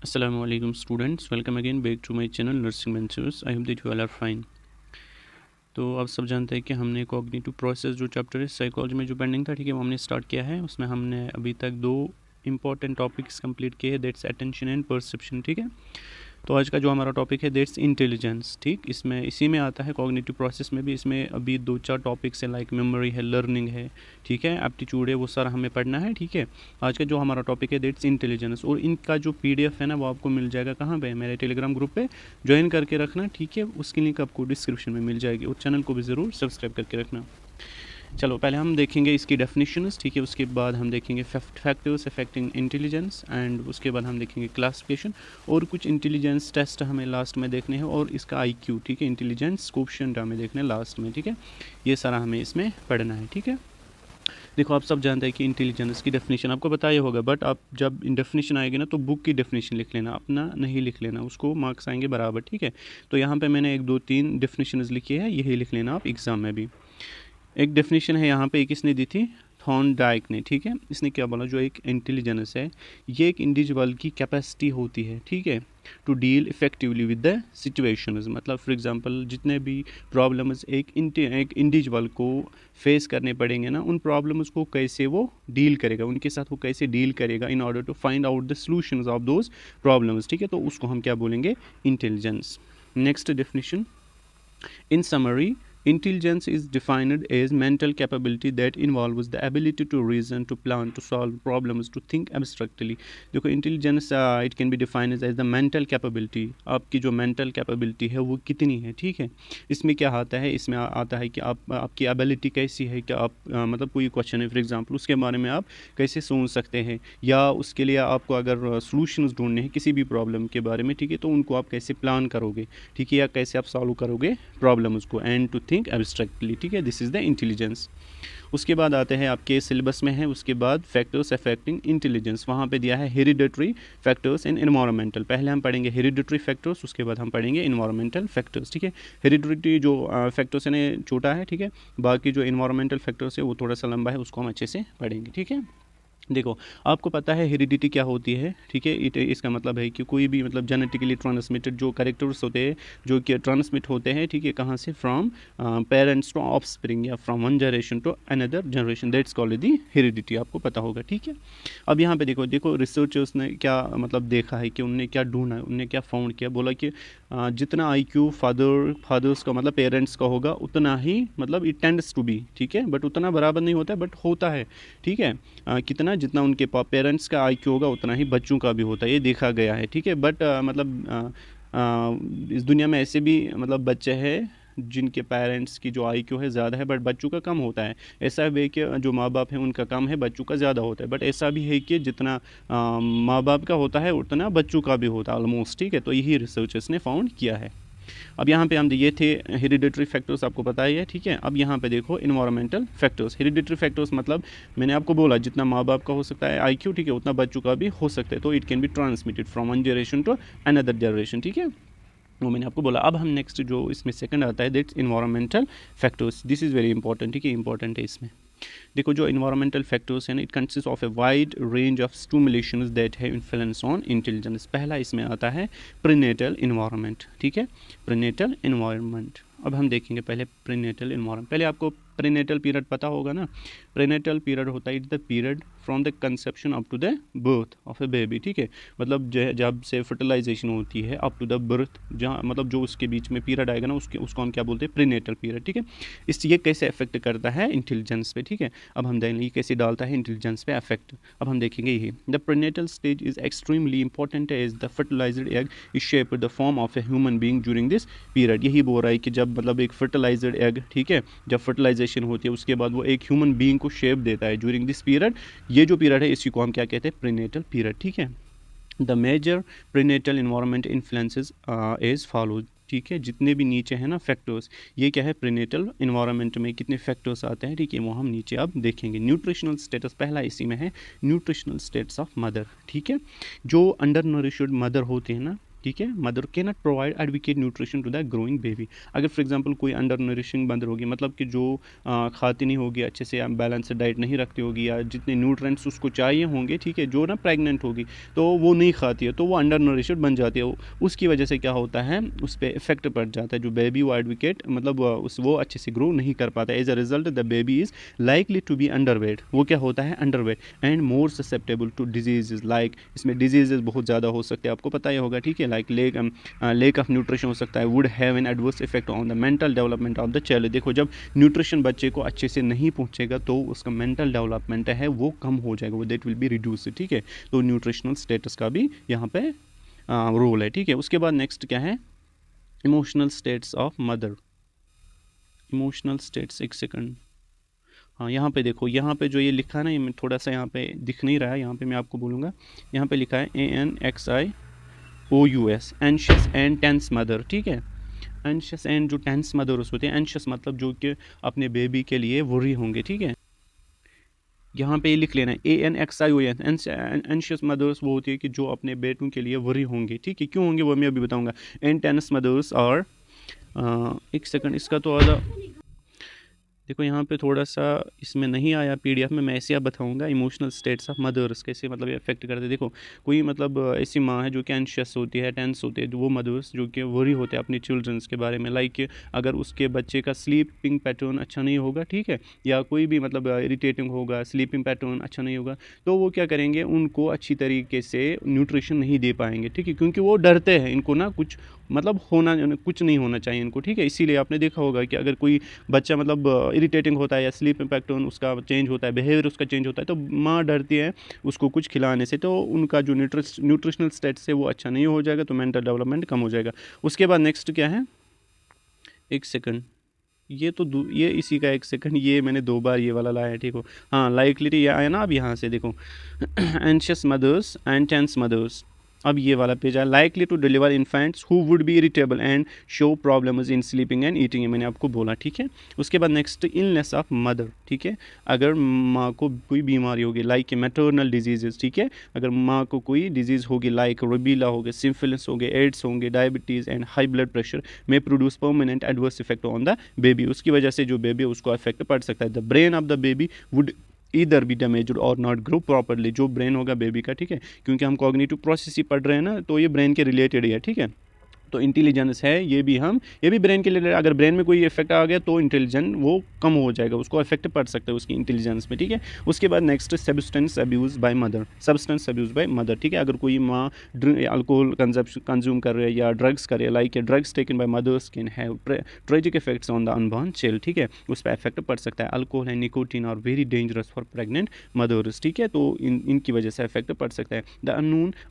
Assalamualaikum students, welcome again back to my channel Nursing Ventures. I hope that you all are fine. तो आप सब जानते हैं कि हमने कॉग्निटिव प्रोसेस जो चैप्टर है साइकोलॉजी में जो पेंडिंग था, ठीक है, वो हमने स्टार्ट किया है। उसमें हमने अभी तक दो इंपॉर्टेंट टॉपिक्स कंप्लीट किए हैं, दैट्स अटेंशन एंड परसेप्शन, ठीक है। तो आज का जो हमारा टॉपिक है दैट्स इंटेलिजेंस, ठीक। इसमें इसी में आता है कॉग्निटिव प्रोसेस में भी। इसमें अभी दो चार टॉपिक्स हैं, लाइक मेमोरी है, लर्निंग है, ठीक है, एप्टीट्यूड है, वो सारा हमें पढ़ना है, ठीक है। आज का जो हमारा टॉपिक है दैट्स इंटेलिजेंस, और इनका जो पीडीएफ है ना वो आपको मिल जाएगा कहाँ पे, मेरे टेलीग्राम ग्रुप पे ज्वाइन करके रखना, ठीक है। उसकी लिंक आपको डिस्क्रिप्शन में मिल जाएगी, और चैनल को भी ज़रूर सब्सक्राइब करके रखना। चलो पहले हम देखेंगे इसकी डेफिनेशंस, ठीक है। उसके बाद हम देखेंगे फैक्टर्स अफेक्टिंग इंटेलिजेंस, एंड उसके बाद हम देखेंगे क्लासिफिकेशन, और कुछ इंटेलिजेंस टेस्ट हमें लास्ट में देखने हैं, और इसका आईक्यू, ठीक है, इंटेलिजेंस कोएफिशिएंट हमें देखना है लास्ट में, ठीक है। ये सारा हमें इसमें पढ़ना है, ठीक है। देखो आप सब जानते हैं कि इंटेलिजेंस की डेफिनेशन आपको पता ही होगा, बट आप जब डेफिनेशन आएगी ना तो बुक की डेफिनेशन लिख लेना, अपना नहीं लिख लेना, उसको मार्क्स आएंगे बराबर, ठीक है। तो यहाँ पे मैंने एक दो तीन डेफिनेशंस लिखी है, यही लिख लेना आप एग्जाम में भी। एक डेफिनेशन है यहाँ पे, किसने दी थी, थॉर्नडाइक ने, ठीक है। इसने क्या बोला, जो एक इंटेलिजेंस है ये एक इंडिविजुअल की कैपेसिटी होती है, ठीक है, to deal effectively with the situations. मतलब फॉर एग्जांपल जितने भी प्रॉब्लम्स एक इंडिविजुअल को फेस करने पड़ेंगे ना, उन प्रॉब्लम्स को कैसे वो डील करेगा, उनके साथ वो कैसे डील करेगा in order to find out the solutions of those problems, ठीक है। तो उसको हम क्या बोलेंगे, intelligence. Next definition, in summary, intelligence is defined as mental capability that involves the ability to reason, to plan, to solve problems, to think abstractly. देखो intelligence it can be defined as the mental capability, आपकी जो mental capability है वो कितनी है, ठीक है। इसमें क्या आता है, इसमें आता है कि आपकी एबिलिटी कैसी है, कि आप मतलब कोई क्वेश्चन है फॉर एग्जांपल, उसके बारे में आप कैसे सोच सकते हैं, या उसके लिए आपको अगर सॉल्यूशंस ढूंढने हैं किसी भी प्रॉब्लम के बारे में, ठीक है, तो उनको आप कैसे प्लान करोगे, ठीक है, या कैसे आप सॉल्व करोगे प्रॉब्लम्स को, एंड टू थिंक एब्स्ट्रैक्टली, ठीक है, दिस इज़ द इंटेलिजेंस। उसके बाद आते हैं आपके सिलेबस में है, उसके बाद फैक्टर्स अफेक्टिंग इंटेलिजेंस, वहाँ पे दिया है हेरिडिटरी फैक्टर्स एंड एनवायरमेंटल। पहले हम पढ़ेंगे हेरिडिटरी फैक्टर्स, उसके बाद हम पढ़ेंगे एनवायरमेंटल फैक्टर्स, ठीक है। हेरिडिटरी जो फैक्टर्स है ना छोटा है, ठीक है, बाकी जो एनवायरमेंटल फैक्टर्स है वो थोड़ा सा लंबा है, उसको हम अच्छे से पढ़ेंगे, ठीक है। देखो आपको पता है हेरिडिटी क्या होती है, ठीक है। इसका मतलब है कि कोई भी मतलब जेनेटिकली ट्रांसमिटेड जो कैरेक्टर्स होते हैं जो कि ट्रांसमिट होते हैं, ठीक है, कहाँ से, फ्रॉम पेरेंट्स टू ऑफस्प्रिंग, या from one generation to another generation, that's called the heredity, आपको पता होगा, ठीक है। अब यहाँ पे देखो देखो रिसर्चर्स ने क्या मतलब देखा है, कि उनने क्या ढूंढा, उनने क्या फाउंड किया, बोला कि जितना आईक्यू फादर्स का मतलब पेरेंट्स का होगा उतना ही मतलब इट टेंड्स टू बी, ठीक है, बट उतना बराबर नहीं होता है, बट होता है, ठीक है। कितना, जितना उनके पेरेंट्स का आईक्यू होगा उतना ही बच्चों का भी होता है, ये देखा गया है, ठीक है। बट इस दुनिया में ऐसे भी मतलब बच्चे हैं जिनके पेरेंट्स की जो आईक्यू है ज़्यादा है, बट बच्चों का कम होता है। ऐसा है कि जो माँ बाप हैं उनका कम है, बच्चों का ज़्यादा होता है, बट ऐसा भी है कि जितना माँ बाप का होता है उतना बच्चों का भी होता है ऑलमोस्ट, ठीक है। तो यही रिसर्चर्स ने फाउंड किया है। अब यहाँ पे हम ये थे हेरिडिटरी फैक्टर्स, आपको पता ही है, ठीक है। अब यहाँ पे देखो इन्वायरमेंटल फैक्टर्स। हेरिडिटरी फैक्टर्स मतलब मैंने आपको बोला जितना माँ बाप का हो सकता है आईक्यू, ठीक है, उतना बच्चों का भी हो सकता है, तो it can be transmitted from one generation to another generation, ठीक है, वो मैंने आपको बोला। अब हम नेक्स्ट जो इसमें सेकंड आता है that's environmental factors, this is very important, ठीक है, इंपॉर्टेंट है इसमें। देखो जो इन्वायरमेंटल फैक्टर्स हैं, it consist of a wide range of stimulations that have influence on intelligence. पहला इसमें आता है प्रीनेटल इन्वायरमेंट, ठीक है, प्रीनेटल इन्वायरमेंट। अब हम देखेंगे पहले प्रीनेटल इन्वायरमेंट। पहले आपको प्रीनेटल पीरियड पता होगा ना, प्रीनेटल पीरियड होता है it's the period from the conception up to the birth of a baby, ठीक है, मतलब जब से फर्टिलाइजेशन होती है अप टू द बर्थ, जहाँ मतलब जो उसके बीच में पीरियड आएगा ना उसको हम क्या बोलते हैं, प्रीनेटल पीरियड, ठीक है। ये कैसे अफेक्ट करता है इंटेलिजेंस पे, ठीक है। अब हम देखेंगे कैसे डालता है इंटेलिजेंस पे अफेक्ट, अब हम देखेंगे यही। The prenatal stage is extremely important as the fertilized egg is shaped the form of a human being during this period. यही बोल रहा है कि जब मतलब एक फर्टिलाइज्ड एग, ठीक है, जब फर्टिलाइजेशन होती है उसके बाद वो एक ह्यूमन बीइंग को शेप देता है ड्यूरिंग दिस पीरियड। ये जो पीरियड है इसी को हम क्या कहते हैं, प्रीनेटल पीरियड, ठीक है। The major prenatal environment influences as follow, ठीक है, जितने भी नीचे हैं ना फैक्टर्स, ये क्या है, प्रीनेटल इन्वायरमेंट में कितने फैक्टर्स आते हैं, ठीक है, वो हम नीचे अब देखेंगे। न्यूट्रिशनल स्टेटस पहला इसी में है, न्यूट्रिशनल स्टेट्स ऑफ मदर, ठीक है। जो अंडर नरिश्ड मदर होती है ना, ठीक है। Mother can not provide adequate nutrition to the growing baby. अगर फॉर एग्जांपल कोई अंडर नरिशिंग मदर होगी, मतलब कि जो खाती नहीं होगी अच्छे से, बैलेंस डाइट नहीं रखती होगी, या जितने न्यूट्रिएंट्स उसको चाहिए होंगे, ठीक है, जो ना प्रेग्नेंट होगी तो वो नहीं खाती है, तो वो अंडर नरिश्ड बन जाती है। उसकी वजह से क्या होता है, उस पर इफेक्ट पड़ जाता है। जो बेबी वो एडविकेट मतलब वो अच्छे से ग्रो नहीं कर पाता। As a result the baby is likely to be underweight. वो क्या होता है, underweight, and more susceptible to disease. Like इसमें डिजीज़ बहुत ज़्यादा हो सकते हैं, आपको पता ही होगा, ठीक है। लाइक लेक ऑफ न्यूट्रिशन हो सकता है, would have an adverse effect on the mental development of the child. देखो, जब न्यूट्रिशन बच्चे को अच्छे से नहीं पहुंचेगा तो उसका मेंटल डेवलपमेंट है वो कम हो जाएगा, वो दैट विल बी रिड्यूस, ठीक है। तो न्यूट्रिशनल स्टेटस का भी यहाँ पे रोल है, ठीक है। उसके बाद नेक्स्ट क्या है, emotional states of mother. Emotional states, एक सेकंड, हाँ यहाँ पे देखो, यहाँ पे जो ये लिखा है ना, ये थोड़ा सा यहाँ पे दिख नहीं रहा है, यहाँ पे मैं आपको बोलूँगा। यहाँ पे लिखा है ANXIOUS, anxious and tense mother, ठीक है। एंशियस एंड जो टेंस मदर्स होते हैं, एंशियस मतलब जो कि अपने बेबी के लिए वरी होंगे, ठीक है। यहाँ पे लिख लेना है ANXIOUS, एंशियस मदर्स वो होती है कि जो अपने बेटों के लिए वरी होंगे, ठीक है। क्यों होंगे वो मैं अभी बताऊँगा। एंड टेंस मदर्स और एक सेकंड, इसका तो आधा देखो, यहाँ पे थोड़ा सा इसमें नहीं आया PDF में, मैं ऐसे आप बताऊँगा इमोशनल स्टेट्स ऑफ मदर्स कैसे मतलब इफेक्ट करते हैं। देखो, कोई मतलब ऐसी माँ है जो कि एंशियस होती है, टेंस होती है, वो मदर्स जो कि वरी होते हैं अपने चिल्ड्रंस के बारे में। लाइक अगर उसके बच्चे का स्लीपिंग पैटर्न अच्छा नहीं होगा, ठीक है, या कोई भी मतलब इरिटेटिंग होगा, स्लीपिंग पैटर्न अच्छा नहीं होगा, तो वो क्या करेंगे, उनको अच्छी तरीके से न्यूट्रिशन नहीं दे पाएंगे, ठीक है, क्योंकि वो डरते हैं इनको ना कुछ मतलब कुछ नहीं होना चाहिए इनको, ठीक है। इसीलिए आपने देखा होगा कि अगर कोई बच्चा मतलब इरिटेटिंग होता है या स्लीप पैटर्न उसका चेंज होता है, बिहेवियर उसका चेंज होता है, तो माँ डरती है उसको कुछ खिलाने से, तो उनका जो न्यूट्रिशनल स्टेटस है वो अच्छा नहीं हो जाएगा, तो मेंटल डेवलपमेंट कम हो जाएगा। उसके बाद नेक्स्ट क्या है, एक सेकंड, ये तो ये इसी का, एक सेकंड, ये मैंने 2 बार ये वाला लाया है, ठीक हो। हाँ, लाइकली ये आया ना, अब यहाँ से देखो anxious mothers and tense mothers, अब ये वाला पेज है, likely to deliver infants who would be irritable and show problems in sleeping and eating, मैंने आपको बोला, ठीक है। उसके बाद नेक्स्ट, इलनेस ऑफ मदर, ठीक है। अगर माँ को कोई बीमारी होगी, लाइक मैटरनल डिजीजेस, ठीक है, अगर माँ को कोई डिजीज़ होगी, लाइक रूबेला हो गया, सिफिलिस हो गया, एड्स होंगे, diabetes and high blood pressure में produce permanent adverse effect on the baby. उसकी वजह से जो बेबी उसको इफेक्ट पड़ सकता है। The brain of the baby would इधर भी डैमेज और नॉट ग्रो प्रॉपरली। जो ब्रेन होगा बेबी का, ठीक है, क्योंकि हम कॉग्निटिव प्रोसेस ही पढ़ रहे हैं ना, तो ये ब्रेन के रिलेटेड ही है, ठीक है। तो इंटेलिजेंस है ये भी ब्रेन के लिए, अगर ब्रेन में कोई इफेक्ट आ गया तो इंटेलिजेंस वो कम हो जाएगा, उसको इफेक्ट पड़ सकता है उसकी इंटेलिजेंस में, ठीक है। उसके बाद next, substance abuse by mother. Substance abuse by mother, ठीक है। अगर कोई माँ अल्कोहल कंज्यूम कर रहे हैं या ड्रग्स कर रहे हैं, like drugs taken by mothers can have tragic effects on the unborn child, ठीक है, उस पर इफेक्ट पड़ सकता है। Alcohol and nicotine are very dangerous for pregnant mothers, ठीक है, तो इनकी वजह से इफेक्ट पड़ सकता है। द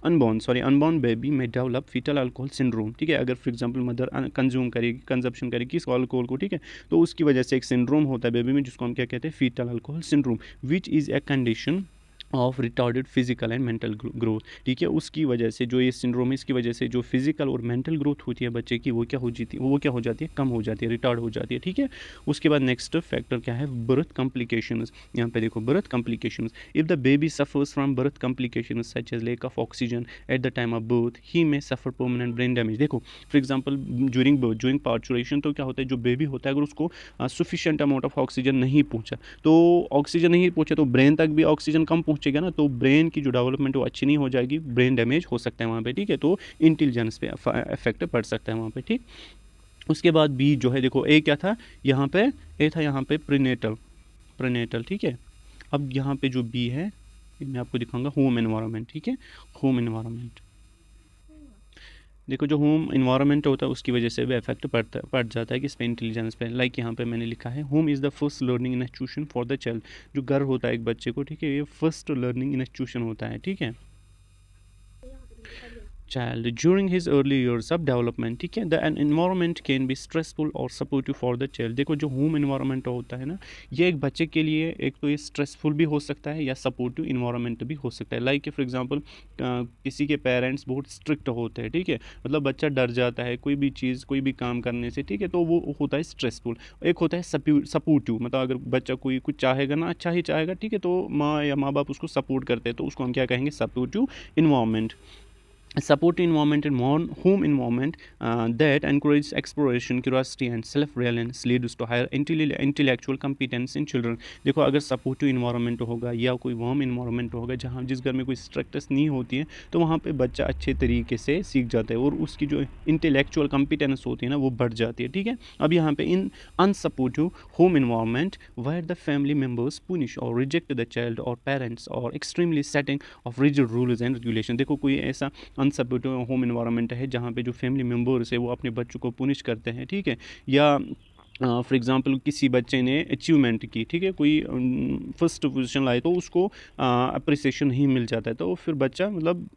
अनबॉर्न बेबी में डेवलप फीटल अल्कोहल सिंड्रोम, ठीक है। अगर फॉर एग्जांपल मदर कंजप्शन करेगी किस अल्कोहल को, ठीक है, तो उसकी वजह से एक सिंड्रोम होता है बेबी में, जिसको हम क्या कहते हैं, fetal alcohol syndrome, which is a condition of retarded physical and mental growth, ठीक है। उसकी वजह से जो ये सिंड्रोम है, इसकी वजह से जो फिजिकल और मेंटल ग्रोथ होती है बच्चे की, वो क्या हो जाती है, कम हो जाती है, रिटार्ड हो जाती है, ठीक है। उसके बाद नेक्स्ट फैक्टर क्या है, बर्थ कॉम्प्लिकेशंस। यहाँ पे देखो, birth complications, if the baby suffers from birth complications such as lack of oxygen at the time of birth, he में सफर परमानेंट ब्रेन डैमेज। देखो, फॉर एग्जाम्पल ड्यूरिंग पार्चुरेशन, तो क्या होता है, जो बेबी होता है अगर उसको सफिशिएंट अमाउंट ऑफ ऑक्सीजन नहीं पहुँचा, तो ऑक्सीजन नहीं पहुँचा तो ब्रेन तक भी ऑक्सीजन कम पहुँचेगा ना, तो ब्रेन की जो डेवलपमेंट वो अच्छी नहीं हो जाएगी, ब्रेन डैमेज हो सकता है वहाँ पे, ठीक है। तो इंटेलिजेंस पे इफेक्ट पड़ सकता है वहाँ पे, ठीक। उसके बाद बी जो है, देखो ए क्या था यहाँ पे, ए था यहाँ पे प्रीनेटल, ठीक है। अब यहाँ पे जो बी है मैं आपको दिखाऊंगा, होम एनवायरनमेंट, ठीक है, होम एनवायरनमेंट। देखो, जो होम इन्वायरमेंट होता है उसकी वजह से भी इफेक्ट पड़ जाता है किस पे, इंटेलिजेंस पे। लाइक यहाँ पे मैंने लिखा है, home is the first learning institution for the child. जो घर होता है एक बच्चे को, ठीक है, ये फर्स्ट लर्निंग इंस्टीट्यूशन होता है, ठीक है, child during his early years of development, ठीक है। The environment can be stressful or supportive for the child। देखो, जो होम इन्वायरमेंट होता है ना, ये एक बच्चे के लिए एक तो ये स्ट्रेसफुल भी हो सकता है या सपोर्टिव इन्वायरमेंट भी हो सकता है। लाइक फॉर एग्जांपल किसी के पेरेंट्स बहुत स्ट्रिक्ट होते हैं, ठीक है, मतलब बच्चा डर जाता है कोई भी चीज़, कोई भी काम करने से, ठीक है, तो वो होता है स्ट्रेसफुल। एक होता है सपोर्टिव, मतलब अगर बच्चा कोई कुछ चाहेगा ना, अच्छा ही चाहेगा, ठीक है, तो माँ या माँ बाप उसको सपोर्ट करते हैं, तो उसको हम क्या कहेंगे, supportive environment. support environment and home environment that encourages exploration, curiosity and self reliance leads to higher intellectual competence in children. देखो अगर सपोर्टिव इन्वायरमेंट होगा या कोई वार्म इन्वायरमेंट होगा जहाँ जिस घर में कोई स्ट्रिक्टनेस नहीं होती है तो वहाँ पे बच्चा अच्छे तरीके से सीख जाता है और उसकी जो इंटेलेक्चुअल कॉम्पिटेंस होती है ना वो बढ़ जाती है, ठीक है। अब यहाँ पे in unsupportive home environment where the family members punish और रिजेक्ट द चाइल्ड और पेरेंट्स और extremely setting of rigid rules and regulation. देखो कोई ऐसा अनसपोर्टिव होम इन्वायरमेंट है जहाँ पे जो फैमिली मेम्बर्स है वो अपने बच्चों को पुनिश करते हैं, ठीक है, या फॉर एग्ज़ाम्पल किसी बच्चे ने अचीवमेंट की, ठीक है, कोई फर्स्ट पोजीशन लाए तो उसको अप्रिसिएशन नहीं मिल जाता है, तो फिर बच्चा मतलब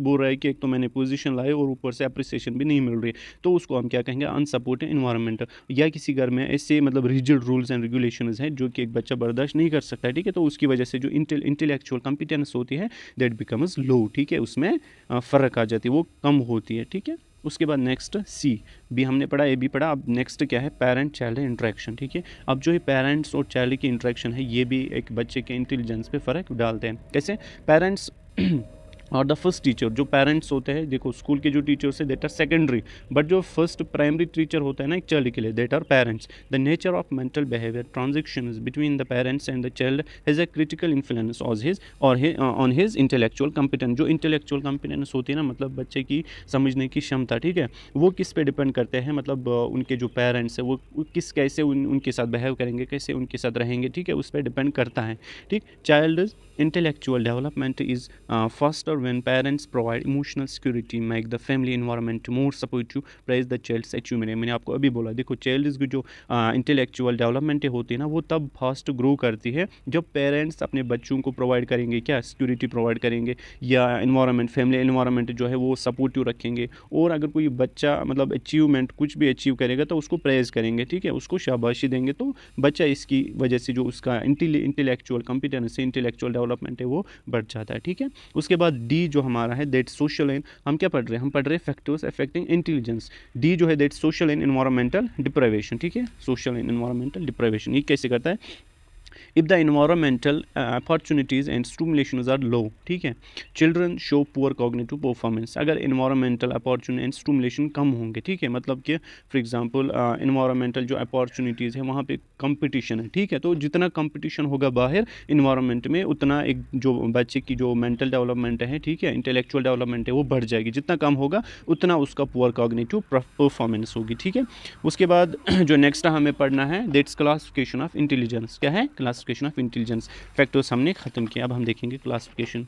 बोल रहा है कि एक तो मैंने पोजीशन लाई और ऊपर से अप्रिसिएशन भी नहीं मिल रही है, तो उसको हम क्या कहेंगे, अनसपोर्टिव इन्वायरमेंट। या किसी घर में ऐसे मतलब रिजिड रूल्स एंड रेगुलेशंस हैं जो कि एक बच्चा बर्दाश्त नहीं कर सकता है, ठीक है, तो उसकी वजह से जो इंटेलेक्चुअल कॉम्पिटेंस होती है दैट बिकम्स लो, ठीक है, उसमें फ़र्क आ जाती है, वो कम होती है, ठीक है। उसके बाद नेक्स्ट सी बी हमने पढ़ा, ए बी पढ़ा, अब नेक्स्ट क्या है, पेरेंट चाइल्ड इंटरेक्शन, ठीक है। अब जो है पेरेंट्स और चाइल्ड की इंटरेक्शन है ये भी एक बच्चे के इंटेलिजेंस पे फ़र्क डालते हैं। कैसे? पेरेंट्स और द फर्स्ट टीचर, जो पेरेंट्स होते हैं, देखो स्कूल के जो टीचर्स है दैट आर सेकेंडरी, बट जो फर्स्ट प्राइमरी टीचर होता है ना एक चाइल्ड के लिए that are parents. The nature of mental behaviour transactions between the parents and the child has a critical influence on his intellectual competence. जो intellectual competence होती है ना, मतलब बच्चे की समझने की क्षमता, ठीक है, वो किस पे डिपेंड करते हैं, मतलब उनके जो पेरेंट्स है वो किस कैसे उनके साथ बिहेव करेंगे, कैसे उनके साथ रहेंगे, ठीक है, उस पर डिपेंड करता है, ठीक। Child intellectual development is faster when parents provide emotional security, make the family environment more supportive, praise the child's achievement। मैंने आपको अभी बोला, देखो चाइल्ड की जो इंटेलेक्चुअल डेवलपमेंट होती है ना वो तब फास्ट ग्रो करती है जब पेरेंट्स अपने बच्चों को प्रोवाइड करेंगे, क्या सिक्योरिटी प्रोवाइड करेंगे, या इन्वायरमेंट फैमिली इन्वायरमेंट जो है वो सपोर्टिव रखेंगे। और अगर कोई बच्चा मतलब अचीवमेंट कुछ भी अचीव करेगा तो उसको प्रेज करेंगे, ठीक है, उसको शाबाशी देंगे, तो बच्चा इसकी वजह से जो उसका इंटेलेक्चुअल कॉम्पिटेंस है, इंटेलेक्चुअल डेवलपमेंट है वो बढ़ जाता है, ठीक है। उसके बाद डी जो हमारा है दैट सोशल एंड, हम क्या पढ़ रहे हैं, हम पढ़ रहे हैं फैक्टर्स अफेक्टिंग इंटेलिजेंस। डी जो है that social and environmental deprivation, ठीक है, सोशल एंड एनवायरमेंटल डिप्राइवेशन। ये कैसे करता है? If the environmental opportunities and stimulations are low, ठीक है, children show poor cognitive performance। अगर environmental opportunity and stimulation कम होंगे, ठीक है, मतलब कि फॉर एग्जांपल environmental जो opportunities है वहाँ पे competition है, ठीक है, तो जितना competition होगा बाहर environment में उतना एक जो बच्चे की जो mental development है, ठीक है, intellectual development है वो बढ़ जाएगी, जितना कम होगा उतना उसका poor cognitive performance होगी, ठीक है। उसके बाद जो नेक्स्ट हमें पढ़ना है दैट्स क्लासिफिकेशन ऑफ इंटेलिजेंस। क्या है? Classification of intelligence. फैक्टर्स हमने खत्म किया, अब हम देखेंगे क्लासिफिकेशन।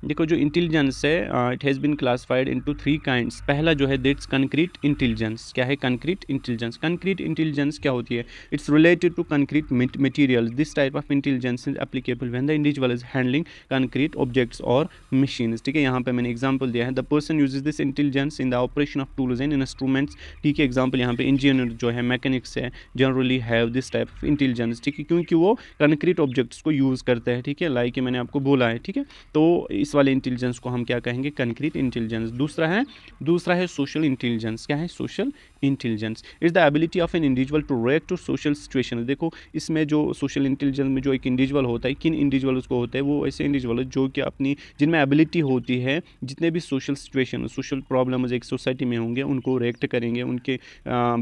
देखो जो इंटेलिजेंस है it has been classified into 3 kinds. पहला जो है दैट्स कंक्रीट इंटेलिजेंस। क्या है कंक्रीट इंटेलिजेंस? कंक्रीट इंटेलिजेंस क्या होती है? It's related to concrete material. This type of intelligence is applicable when the individual is handling concrete objects और machines, ठीक है। यहाँ पे मैंने एग्जांपल दिया है, the person uses this intelligence in the operation of tools and instruments, ठीक है। एग्जांपल यहाँ पे इंजीनियर जो है, मैकेनिक्स है, generally have this type of intelligence, ठीक है, क्योंकि वो कंक्रीट ऑब्जेक्ट्स को यूज़ करते हैं, ठीक है, लाइक मैंने आपको बोला है, ठीक है। तो इस वाले इंटेलिजेंस को हम क्या कहेंगे? Concrete intelligence. दूसरा है सोशल इंटेलिजेंस। क्या है social intelligence? Is the ability of an individual to react to social situation. देखो इसमें जो सोशल इंटेलिजेंस में जो एक इंडिविजुअल होता है, किन इंडिविजुअल उसको होता है? वो ऐसे इंडिविजुअल जो कि अपनी जिनमें एबिलिटी होती है, जितने भी सोशल सिचुएशन सोशल प्रॉब्लम्स एक सोसाइटी में होंगे उनको रिएक्ट करेंगे, उनके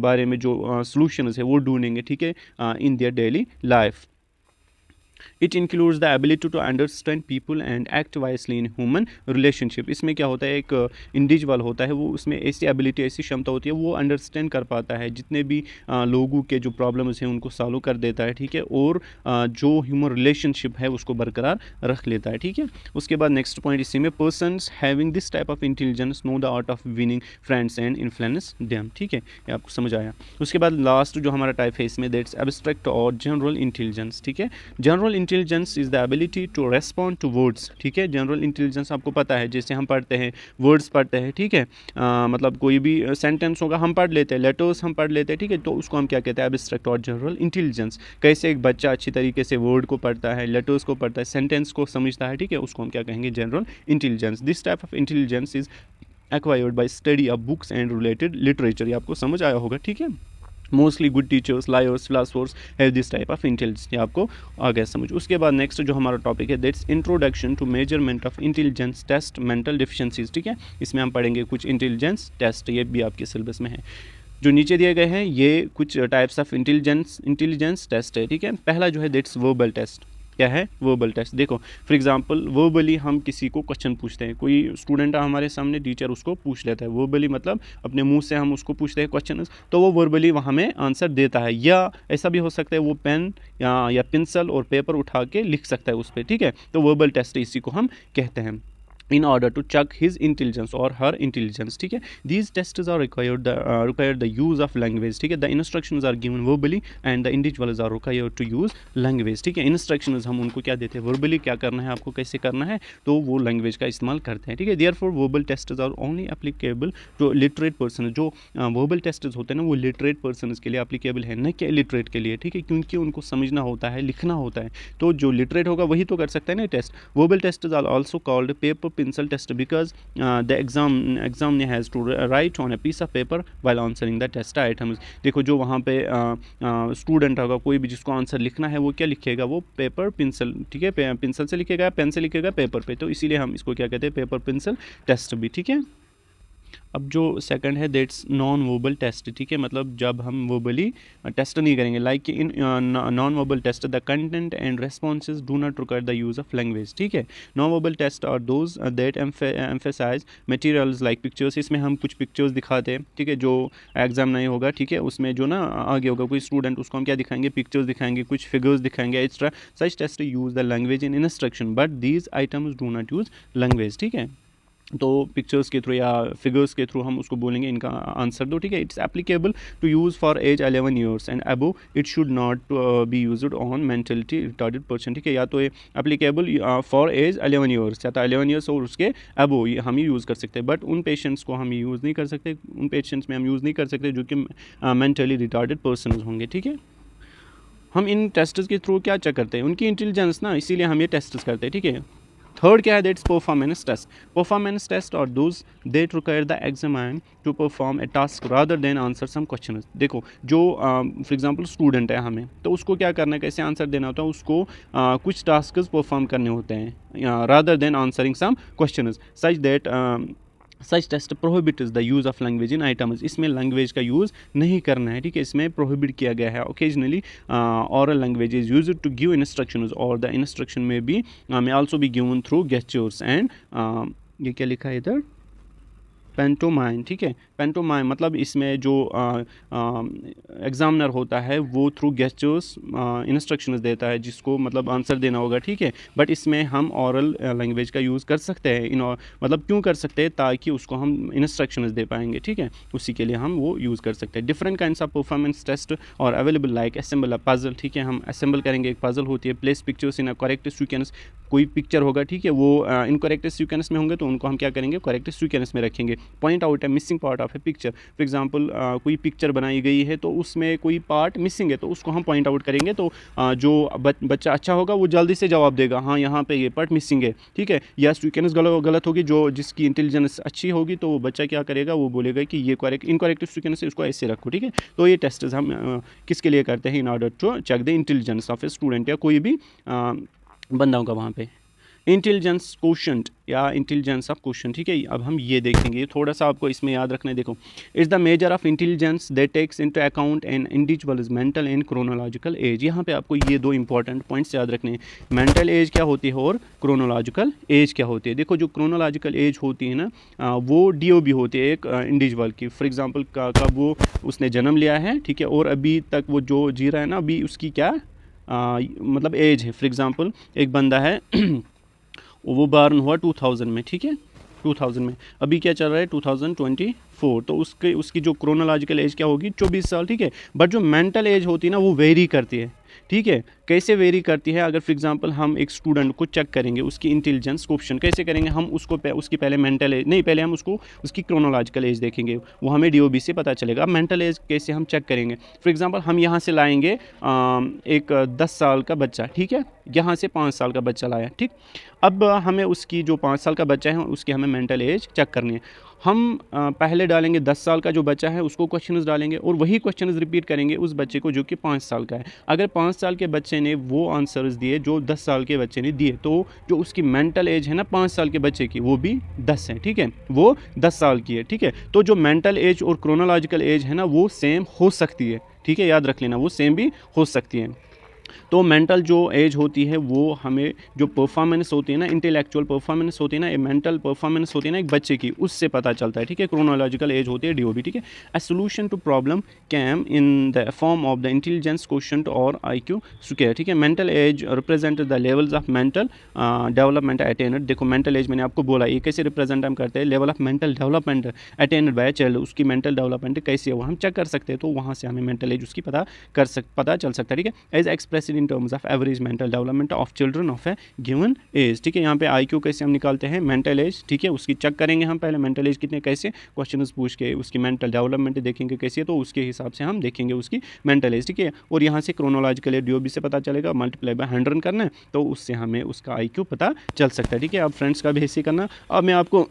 बारे में जो सॉल्यूशंस है वो ढूंढेंगे, ठीक है, in their daily life. It includes the ability to understand people and act wisely in human relationship. इसमें क्या होता है, एक इंडिविजुअल होता है वो उसमें ऐसी एबिलिटी, ऐसी क्षमता होती है, वो अंडरस्टैंड कर पाता है जितने भी लोगों के जो प्रॉब्लम्स हैं उनको सॉल्व कर देता है, ठीक है, और जो ह्यूमन रिलेशनशिप है उसको बरकरार रख लेता है, ठीक है। उसके बाद नेक्स्ट पॉइंट इसी में, persons having this type of intelligence know the art of winning friends and influence them, ठीक है, ये आपको समझ आया। उसके बाद लास्ट जो हमारा टाइप है इसमें दैट्स एब्स्ट्रैक्ट और जनरल इंटेलिजेंस, ठीक है। General intelligence is the ability to respond to words, ठीक है। जनरल इंटेलिजेंस आपको पता है, जैसे हम पढ़ते हैं वर्ड्स पढ़ते हैं, ठीक है, मतलब कोई भी सेंटेंस होगा हम पढ़ लेते हैं, लेटर्स हम पढ़ लेते हैं, ठीक है, तो उसको हम क्या कहते हैं? एब्स्ट्रैक्ट और जनरल इंटेलिजेंस। कैसे एक बच्चा अच्छी तरीके से वर्ड को पढ़ता है, लेटर्स को पढ़ता है, सेंटेंस को समझता है, ठीक है, उसको हम क्या कहेंगे? General intelligence. This type of intelligence is acquired by study of books and related literature. ये आपको समझ आया होगा, ठीक है। Mostly good teachers, lawyers, philosophers have this type of intelligence. ये आपको आ गया समझ। उसके बाद नेक्स्ट जो हमारा टॉपिक है that's introduction to measurement of intelligence test mental deficiencies. ठीक है, इसमें हम पढ़ेंगे कुछ इंटेलिजेंस टेस्ट, ये भी आपके सिलेबस में है। जो नीचे दिए गए हैं ये कुछ टाइप्स ऑफ इंटेलिजेंस टेस्ट है। ठीक है, पहला जो है दैट्स वर्बल टेस्ट। क्या है? Verbal test. देखो फॉर एग्जांपल वर्बली हम किसी को क्वेश्चन पूछते हैं, कोई स्टूडेंट हमारे सामने, टीचर उसको पूछ लेता है। वर्बली मतलब अपने मुंह से हम उसको पूछते हैं क्वेश्चन, तो वो वर्बली वहाँ में आंसर देता है। या ऐसा भी हो सकता है वो पेन या पेंसिल और पेपर उठा के लिख सकता है उस पर। ठीक है, तो वर्बल टेस्ट इसी को हम कहते हैं। in order to check his intelligence or her intelligence। ठीक है, these tests are required the use of language। ठीक है, the instructions are given verbally and the individuals are required to use language। ठीक है, instructions हम उनको क्या देते हैं? verbally क्या करना है आपको, कैसे करना है, तो वो लैंग्वेज का इस्तेमाल करते हैं। ठीक है, therefore verbal tests are only applicable to literate person। जो verbal tests होते हैं ना वो literate persons के लिए applicable है, न कि illiterate के लिए। ठीक है, क्योंकि उनको समझना होता है, लिखना होता है, तो जो literate होगा वही तो कर सकता है ना test. verbal tests are also called paper pencil test because the examiner has to write on a piece of paper while answering the test items। देखो जो वहाँ पे स्टूडेंट होगा, कोई भी जिसको आंसर लिखना है, वो क्या लिखेगा? वो पेपर पेंसिल। ठीक है, पेंसिल से लिखेगा, पेन से लिखेगा, पेपर पे। तो इसीलिए हम इसको क्या कहते हैं? पेपर पेंसिल टेस्ट भी। ठीक है, अब जो सेकंड है दैट्स नॉन वर्बल टेस्ट। ठीक है, मतलब जब हम वर्बली टेस्ट नहीं करेंगे, like in non verbal test the content and responses do not require the use of language. ठीक है, non verbal test are those that emphasise materials like pictures. इसमें हम कुछ पिक्चर्स दिखाते हैं। ठीक है, जो एग्जाम नहीं होगा, ठीक है, उसमें जो ना आगे होगा कोई स्टूडेंट, उसको हम क्या दिखाएंगे? पिक्चर्स दिखाएंगे, कुछ फिगर्स दिखाएंगे extra. Such test use the language in instruction but these items do not use language. ठीक है, तो पिक्चर्स के थ्रू या फिगर्स के थ्रू हम उसको बोलेंगे इनका आंसर दो। ठीक है, it's applicable to use for age 11 years and above. It should not be used on mentally retarded person. ठीक है, या तो ये एप्लीकेबल फॉर एज 11 ईयर्स, या तो 11 ईयर्स और उसके अबो हम ही यूज़ कर सकते हैं, बट उन पेशेंट्स को हम यूज़ नहीं कर सकते, उन पेशेंट्स में हम यूज़ नहीं कर सकते जो कि मेंटली रिटार्डेड पर्सन होंगे। ठीक है, हम इन टेस्ट्स के थ्रू क्या चेक करते हैं? उनकी इंटेलिजेंस ना, इसीलिए हम ये टेस्ट करते हैं। ठीक है, थर्ड क्या है? That's performance test. Performance test और those that require the examiner to perform a task rather than answer some question. देखो जो फॉर एग्जांपल स्टूडेंट है हमें, तो उसको क्या करना है, कैसे आंसर देना होता है? उसको कुछ टास्क परफॉर्म करने होते हैं rather than answering some question. Such that such test prohibits the use of language in items. इसमें लैंग्वेज का यूज़ नहीं करना है। ठीक है, इसमें प्रोहिबिट किया गया है। Occasionally aural language is used to give instructions और द इंस्ट्रक्शन में भी may also be given through gestures and ये क्या लिखा है इधर? पेंटोमाइन। ठीक है, पेंटोमाइन मतलब इसमें जो एग्जामिनर होता है वो थ्रू गेस्चर्स इंस्ट्रक्शंस देता है, जिसको मतलब आंसर देना होगा। ठीक है, बट इसमें हम ऑरल लैंग्वेज का यूज़ कर सकते हैं। मतलब क्यों कर सकते हैं? ताकि उसको हम इंस्ट्रक्शंस दे पाएंगे। ठीक है, उसी के लिए हम वो यूज़ कर सकते हैं। Different kinds of performance test और available like assemble a puzzle. ठीक है, हम असेंबल करेंगे, एक पजल होती है। Place pictures in a correct sequence. कोई पिक्चर होगा, ठीक है, वो इनकरेक्ट सीक्वेंस में होंगे, तो उनको हम क्या करेंगे? करेक्ट सीक्वेंस में रखेंगे। पॉइंट आउट है missing part of A picture. For example कोई पिक्चर बनाई गई है तो उसमें कोई पार्ट मिसिंग है, तो उसको हम पॉइंट आउट करेंगे। तो जो बच्चा अच्छा होगा वो जल्दी से जवाब देगा, हाँ यहाँ पे ये पार्ट मिसिंग है। ठीक है, या सीक्वेंस गलत होगी, जो जिसकी इंटेलिजेंस अच्छी होगी तो वो बच्चा क्या करेगा? वो बोलेगा कि ये इनकरेक्ट सीक्वेंस है, इसको ऐसे रखो। ठीक है, तो ये टेस्ट हम किसके लिए करते हैं? In order to check the intelligence of a student या कोई भी बंदा होगा वहाँ पे। इंटेलिजेंस क्वोशंट या इंटेलिजेंस ऑफ क्वोशंट। ठीक है, अब हम ये देखेंगे, थोड़ा सा आपको इसमें याद रखना है। देखो, is the measure of intelligence that takes into account an individual is mental and chronological age. यहाँ पे आपको ये दो इंपॉर्टेंट पॉइंट्स याद रखने हैं। मेंटल एज क्या होती है और क्रोनोलॉजिकल एज क्या होती है। देखो, जो क्रोनोलॉजिकल एज होती है ना, वो DOB होती है एक इंडिविजुअल की। फॉर एग्जाम्पल कब वो उसने जन्म लिया है, ठीक है, और अभी तक वो जो जी रहा है ना, अभी उसकी क्या मतलब एज है। फॉर एग्जाम्पल एक बंदा है वो बॉर्न हुआ 2000 में। ठीक है, 2000 में, अभी क्या चल रहा है? 2024। तो उसकी जो क्रोनोलॉजिकल एज क्या होगी? 24 साल। ठीक है, बट जो मेंटल एज होती है ना वो वेरी करती है। ठीक है। कैसे वेरी करती है? अगर फॉर एग्जांपल हम एक स्टूडेंट को चेक करेंगे उसकी इंटेलिजेंस क्वेश्चन कैसे करेंगे? हम उसको उसकी पहले मेंटल एज नहीं, पहले हम उसकी क्रोनोलॉजिकल एज देखेंगे, वो हमें डीओबी से पता चलेगा। अब मेंटल एज कैसे हम चेक करेंगे? फॉर एग्जांपल हम यहाँ से लाएंगे एक 10 साल का बच्चा, ठीक है, यहाँ से 5 साल का बच्चा लाया, ठीक। अब हमें उसकी जो 5 साल का बच्चा है उसकी हमें मेंटल एज चेक करनी है। हम पहले डालेंगे 10 साल का जो बच्चा है उसको क्वेश्चंस डालेंगे और वही क्वेश्चंस रिपीट करेंगे उस बच्चे को जो कि 5 साल का है। अगर 5 साल के बच्चे ने वो आंसर्स दिए जो 10 साल के बच्चे ने दिए, तो जो उसकी मेंटल एज है ना 5 साल के बच्चे की, वो भी 10 है, ठीक है, वो 10 साल की है, ठीक है। तो जो मेंटल एज और क्रोनोलॉजिकल एज है ना वो सेम हो सकती है, ठीक है, याद रख लेना, वो सेम भी हो सकती है। तो मेंटल जो एज होती है वो हमें जो परफॉर्मेंस होती है ना, इंटेलेक्चुअल परफॉर्मेंस होती है ना, मेंटल परफॉर्मेंस होती है ना एक बच्चे की, उससे पता चलता है, ठीक है। क्रोनोलॉजिकल एज होती है डीओबी, ठीक है। A solution to problem came in the form of the intelligence quotient or IQ square, ठीक है। Mental age represent the levels of mental development attained. देखो मेंटल एज मैंने आपको बोला ये कैसे रिप्रेजेंट हम करते हैं, level of mental development attained by child, उसकी मेंटल डेवलपमेंट कैसे है वो हम चेक कर सकते हैं, तो वहाँ से हमें मेंटल एज उसकी पता चल सकता है, ठीक है। As expressed in terms of average mental development of children of a given age, ठीक है। यहाँ पे IQ कैसे हम निकालते हैं, मेंटल एज, ठीक है, उसकी चेक करेंगे हम पहले मेंटल एज कितने, कैसे क्वेश्चन पूछ के उसकी मेंटल डेवलपमेंट देखेंगे कैसी है, तो उसके हिसाब से हम देखेंगे उसकी मेंटल एज, ठीक है। और यहाँ से क्रोनोलॉजिकल एज डीओबी से पता चलेगा, मल्टीप्लाई बाय 100 करना है, तो उससे हमें उसका IQ पता चल सकता है, ठीक है। अब फ्रेंड्स का भी ऐसे करना। अब मैं आपको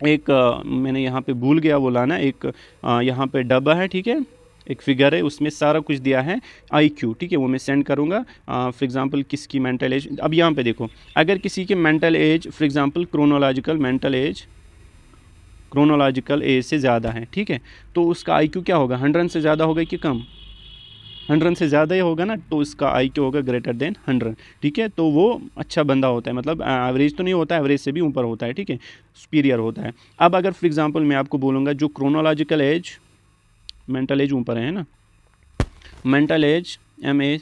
एक मैंने यहाँ पे भूल गया वो लाना, एक यहाँ पे डब्बा है, ठीक है, एक फिगर है उसमें सारा कुछ दिया है IQ, ठीक है, वो मैं सेंड करूँगा। फॉर एग्जांपल किसकी मेंटल एज, अब यहाँ पे देखो अगर किसी की mental as for example chronological age से ज़्यादा है, ठीक है, तो उसका IQ क्या होगा, 100 से ज़्यादा होगा कि कम, 100 से ज़्यादा ही होगा ना, तो उसका IQ होगा ग्रेटर देन 100, ठीक है। तो वो अच्छा बंदा होता है, मतलब एवरेज तो नहीं होता, एवरेज से भी ऊपर होता है, ठीक है, सुपीरियर होता है। अब अगर फॉर एग्जांपल मैं आपको बोलूँगा जो क्रोनोलॉजिकल एज, मेंटल एज ऊपर है ना, mental as MA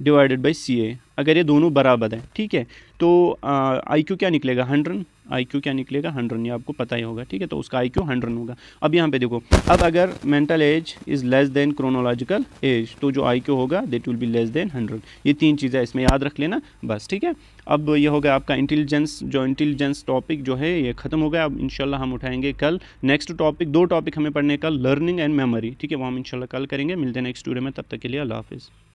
divided by CA, अगर ये दोनों बराबर है, ठीक है, तो IQ क्या निकलेगा 100, IQ क्या निकलेगा 100, ये आपको पता ही होगा, ठीक है, तो उसका IQ 100 होगा। अब यहाँ पे देखो, अब अगर mental as is less than chronological age, तो जो IQ होगा that will be less than 100। ये 3 चीज़ें इसमें याद रख लेना बस, ठीक है। अब ये हो गया आपका इंटेलिजेंस टॉपिक जो है ये ख़त्म हो गया। अब इंशाल्लाह हम उठाएंगे कल नेक्स्ट टॉपिक, 2 टॉपिक हमें पढ़ने का, लर्निंग एंड मेमोरी, ठीक है, वो हम इंशाल्लाह कल करेंगे। मिलते हैं नेक्स्ट वीडियो में, तब तक के लिए अल्लाह हाफिज़।